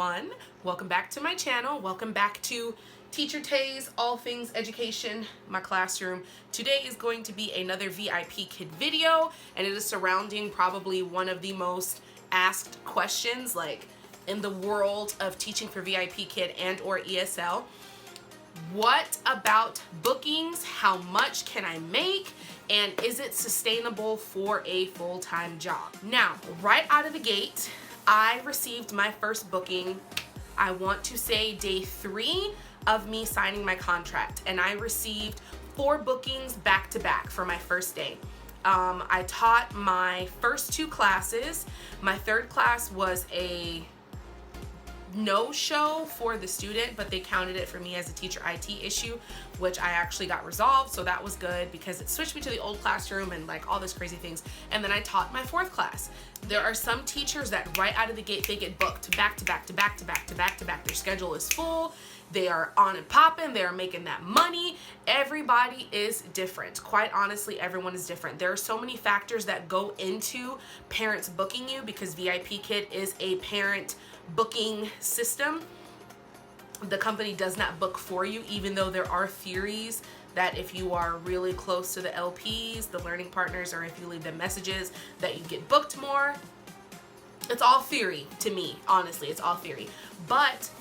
everyone. Welcome back to my channel. Welcome back to Teacher Tay's All Things Education, my classroom. Today is going to be another VIPKID video, and it is surrounding probably one of the most asked questions like in the world of teaching for VIPKID and or ESL. What about bookings? How much can I make? And is it sustainable for a full-time job? Now, right out of the gate, I received my first booking, I want to say day 3 of me signing my contract, and I received 4 bookings back to back for my first day. I taught my first 2 classes. My third class was a no-show for the student, but they counted it for me as a teacher IT issue, which I actually got resolved, so that was good because it switched me to the old classroom and like all this crazy things. And then I taught my 4th class. There are some teachers that right out of the gate they get booked back to back to back to back to back to back. Their schedule is full, they are on and popping, they are making that money. Everybody is different. Quite honestly, everyone is different. There are so many factors that go into parents booking you because VIPKID is a parent booking system. The company does not book for you, even though there are theories that if you are really close to the LPs, the learning partners, or if you leave them messages that you get booked more. It's all theory to me, honestly, it's all theory. But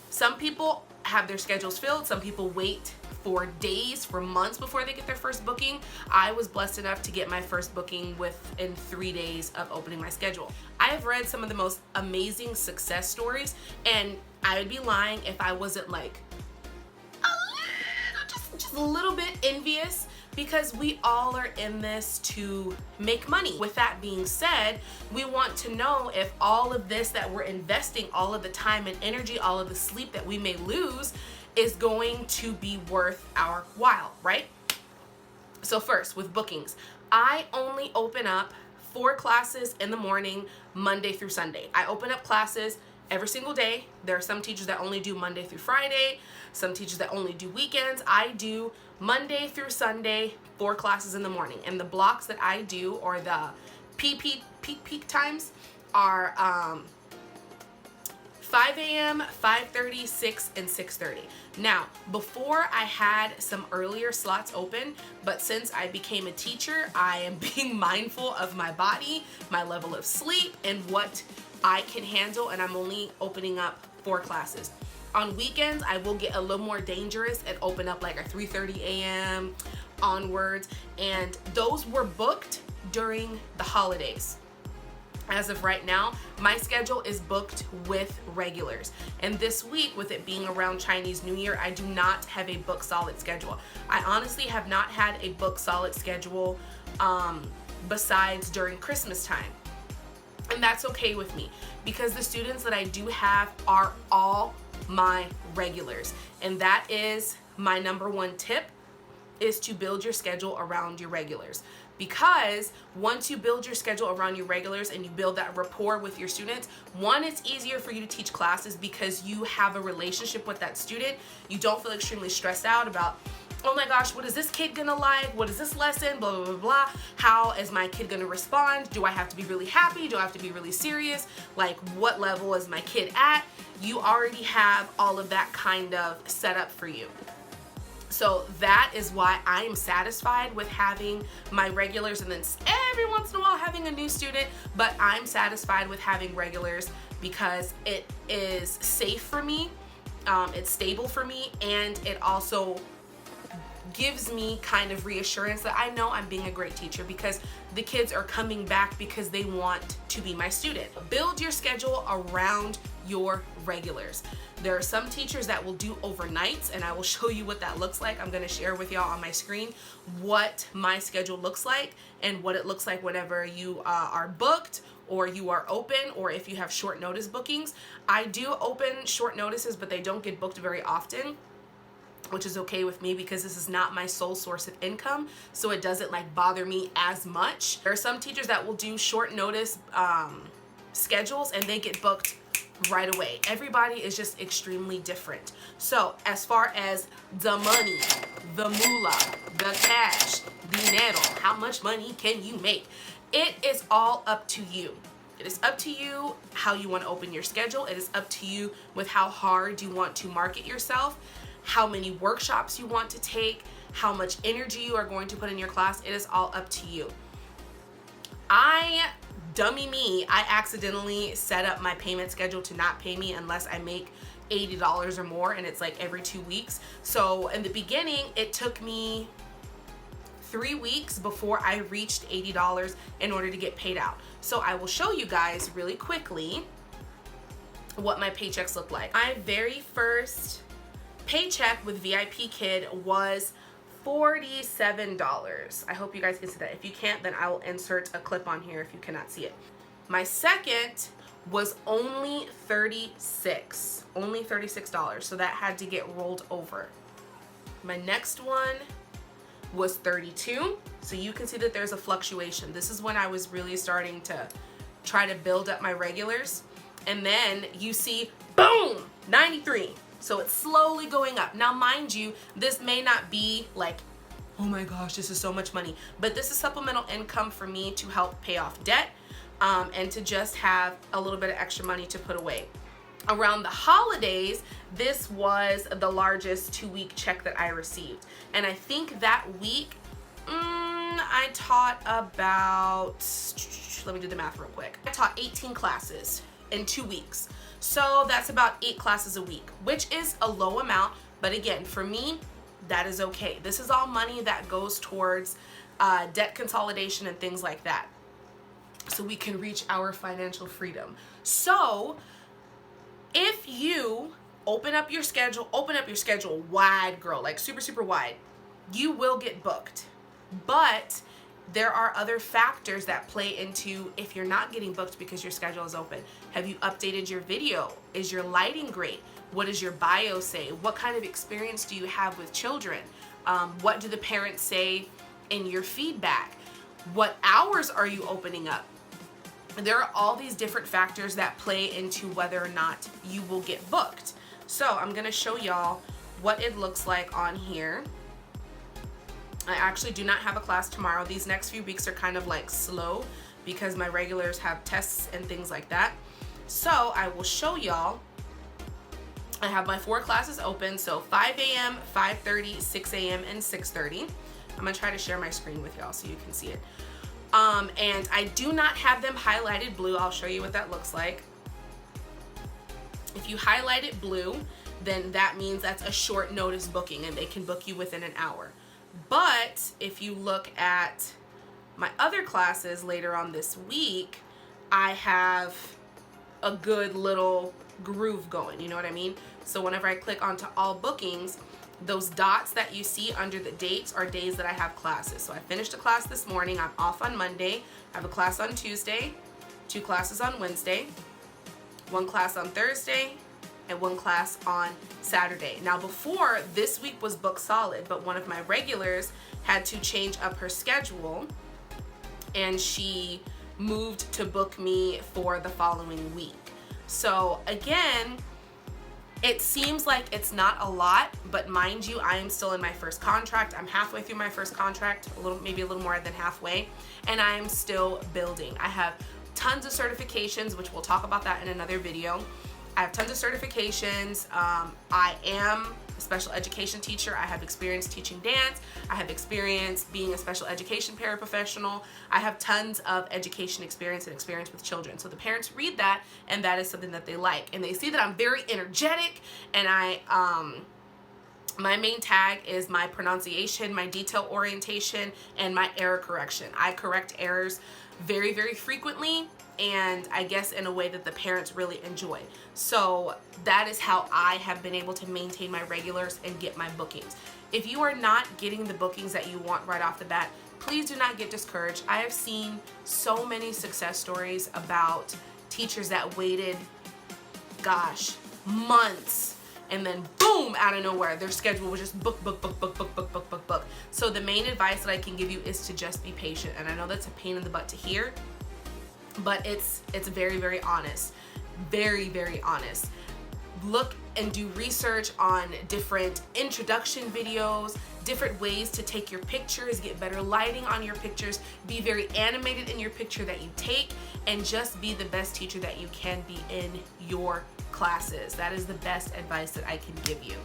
some people have their schedules filled, some people wait for days, for months before they get their first booking. I was blessed enough to get my first booking within 3 days of opening my schedule. I have read some of the most amazing success stories, and I would be lying if I wasn't like just a little bit envious, because we all are in this to make money. With that being said, we want to know if all of this that we're investing, all of the time and energy, all of the sleep that we may lose is going to be worth our while, right? So first, with bookings, I only open up 4 classes in the morning, Monday through Sunday. I open up classes every single day. There are some teachers that only do Monday through Friday, some teachers that only do weekends. I do Monday through Sunday, 4 classes in the morning. And the blocks that I do, or the peak times, are 5 a.m., 5:30, 6, and 6:30. Now, before I had some earlier slots open, but since I became a teacher, I am being mindful of my body, my level of sleep, and what I can handle, and I'm only opening up 4 classes. On weekends, I will get a little more dangerous and open up like a 3:30 a.m. onwards, and those were booked during the holidays. As of right now, my schedule is booked with regulars. And this week, with it being around Chinese New Year, I do not have a book solid schedule. I honestly have not had a book solid schedule besides during Christmas time. And that's okay with me because the students that I do have are all my regulars. And that is my number 1 tip, is to build your schedule around your regulars. Because once you build your schedule around your regulars and you build that rapport with your students, 1, it's easier for you to teach classes because you have a relationship with that student. You don't feel extremely stressed out about, oh my gosh, what is this kid gonna like? What is this lesson? Blah, blah, blah, blah. How is my kid gonna respond? Do I have to be really happy? Do I have to be really serious? Like, what level is my kid at? You already have all of that kind of set up for you. So that is why I am satisfied with having my regulars, and then every once in a while having a new student, but I'm satisfied with having regulars because it is safe for me, it's stable for me, and it also gives me kind of reassurance that I know I'm being a great teacher because the kids are coming back because they want to be my student. Build your schedule around your regulars. There are some teachers that will do overnights, and I will show you what that looks like. I'm going to share with y'all on my screen what my schedule looks like and what it looks like whenever you are booked or you are open, or if you have short notice bookings. I do open short notices, but they don't get booked very often, which is okay with me because this is not my sole source of income, so it doesn't like bother me as much. There are some teachers that will do short notice schedules and they get booked right away. Everybody is just extremely different. So as far as the money, the moolah, the cash, dinero, how much money can you make? It is all up to you. It It is up to you how you want to open your schedule. It is up to you with how hard you want to market yourself, how many workshops you want to take, how much energy you are going to put in your class. It is all up to you. Dummy me, I accidentally set up my payment schedule to not pay me unless I make $80 or more, and it's like every 2 weeks. So in the beginning, it took me 3 weeks before I reached $80 in order to get paid out. So I will show you guys really quickly what my paychecks look like. My very first paycheck with VIPKID was $47. I hope you guys can see that. If you can't, then I will insert a clip on here if you cannot see it. My second was only $36. So that had to get rolled over. My next one was $32. So you can see that there's a fluctuation. This is when I was really starting to try to build up my regulars. And then you see, boom, $93. So it's slowly going up. Now, mind you, this may not be like, oh my gosh, this is so much money, but this is supplemental income for me to help pay off debt, and to just have a little bit of extra money to put away. Around the holidays, this was the largest 2-week check that I received. And I think that week, I taught about, let me do the math real quick. I taught 18 classes in 2 weeks. So that's about 8 classes a week, which is a low amount. But again, for me, that is okay. This is all money that goes towards debt consolidation and things like that, so we can reach our financial freedom. So if you open up your schedule wide, girl, like super, super wide, you will get booked. But there are other factors that play into if you're not getting booked because your schedule is open. Have you updated your video? Is your lighting great? What does your bio say? What kind of experience do you have with children? What do the parents say in your feedback? What hours are you opening up? There are all these different factors that play into whether or not you will get booked. So I'm gonna show y'all what it looks like on here. I actually do not have a class tomorrow. These next few weeks are kind of like slow because my regulars have tests and things like that. So I will show y'all. I have my 4 classes open, so 5 a.m., 5:30, 6 a.m., and 6:30. I'm gonna try to share my screen with y'all so you can see it. And I do not have them highlighted blue. I'll show you what that looks like. If you highlight it blue, then that means that's a short notice booking and they can book you within an hour. But if you look at my other classes later on this week, I have a good little groove going, you know what I mean? So whenever I click onto all bookings, those dots that you see under the dates are days that I have classes. So I finished a class this morning, I'm off on Monday, I have a class on Tuesday, 2 classes on Wednesday, 1 class on Thursday, and 1 class on Saturday. Now before, this week was booked solid, but one of my regulars had to change up her schedule and she moved to book me for the following week. So again, it seems like it's not a lot, but mind you, I am still in my first contract. I'm halfway through my first contract, maybe a little more than halfway, and I am still building. I have tons of certifications, which we'll talk about that in another video. I have tons of certifications. I am a special education teacher. I have experience teaching dance. I have experience being a special education paraprofessional. I have tons of education experience and experience with children. So the parents read that, and that is something that they like. And they see that I'm very energetic, and my main tag is my pronunciation, my detail orientation, and my error correction. I correct errors very, very frequently, and I guess in a way that the parents really enjoy. So that is how I have been able to maintain my regulars and get my bookings. If you are not getting the bookings that you want right off the bat, please do not get discouraged. I have seen so many success stories about teachers that waited, gosh, months, and then boom, out of nowhere, their schedule was just book. So the main advice that I can give you is to just be patient. And I know that's a pain in the butt to hear, but it's very, very honest. Very, very honest. Look and do research on different introduction videos, different ways to take your pictures, get better lighting on your pictures, be very animated in your picture that you take, and just be the best teacher that you can be in your classes. That is the best advice that I can give you.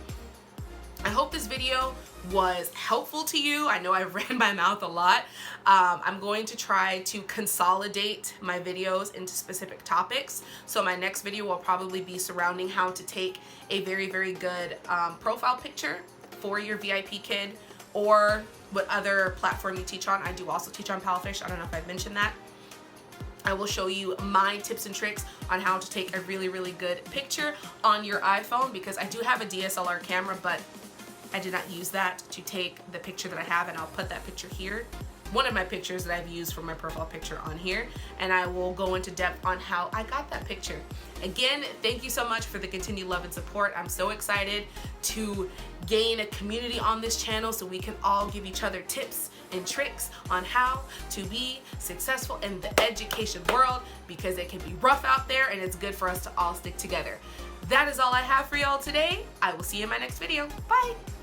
I hope this video was helpful to you. I know I've ran my mouth a lot. I'm going to try to consolidate my videos into specific topics. So my next video will probably be surrounding how to take a very, very good profile picture for your VIPKID, or what other platform you teach on. I do also teach on Palfish. I don't know if I've mentioned that. I will show you my tips and tricks on how to take a really, really good picture on your iPhone, because I do have a DSLR camera, but I did not use that to take the picture that I have, and I'll put that picture here. One of my pictures that I've used for my profile picture on here, and I will go into depth on how I got that picture. Again, thank you so much for the continued love and support. I'm so excited to gain a community on this channel so we can all give each other tips and tricks on how to be successful in the education world, because it can be rough out there and it's good for us to all stick together. That is all I have for y'all today. I will see you in my next video. Bye.